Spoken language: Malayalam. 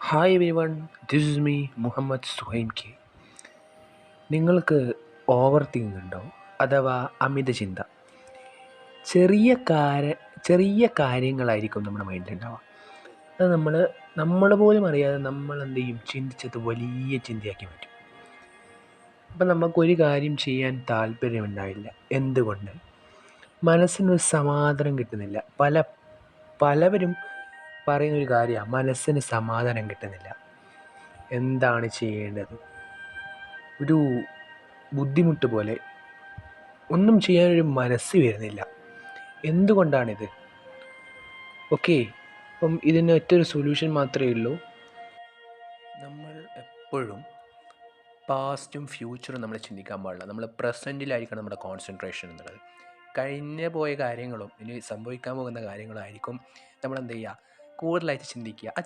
Hi everyone, this is me Muhammad Suhaim K. നിങ്ങൾക്ക് ഓവർ തിങ്കിങ് ഉണ്ടോ? അഥവാ അമിത ചിന്ത. ചെറിയ ചെറിയ കാര്യങ്ങളായിരിക്കും നമ്മുടെ മൈൻഡിലുണ്ടാവുക. അത് നമ്മൾ പോലും അറിയാതെ നമ്മൾ എന്ത് ചെയ്യും, ചിന്തിച്ചത് വലിയ ചിന്തയാക്കി മാറ്റും. അപ്പം നമുക്കൊരു കാര്യം ചെയ്യാൻ താല്പര്യമുണ്ടാവില്ല. എന്തുകൊണ്ട്? മനസ്സിനൊരു സമാധാനം കിട്ടുന്നില്ല. പലവരും പറയുന്നൊരു കാര്യമാണ്, മനസ്സിന് സമാധാനം കിട്ടുന്നില്ല. എന്താണ് ചെയ്യേണ്ടത്? ഒരു ബുദ്ധിമുട്ട് പോലെ, ഒന്നും ചെയ്യാനൊരു മനസ്സ് വരുന്നില്ല. എന്തുകൊണ്ടാണിത്? ഓക്കെ, അപ്പം ഇതിന് ഒറ്റൊരു സൊല്യൂഷൻ മാത്രമേ ഉള്ളൂ. നമ്മൾ എപ്പോഴും പാസ്റ്റും ഫ്യൂച്ചറും നമ്മൾ ചിന്തിക്കാൻ പാടില്ല. നമ്മൾ പ്രസൻറ്റിലായിരിക്കണം നമ്മുടെ കോൺസെൻട്രേഷൻ എന്നുള്ളത്. കഴിഞ്ഞു പോയ കാര്യങ്ങളും ഇനി സംഭവിക്കാൻ പോകുന്ന കാര്യങ്ങളും ആയിരിക്കും നമ്മൾ എന്ത് ചെയ്യുക, കൂടുതലായിട്ട് ചിന്തിക്കുക. ആ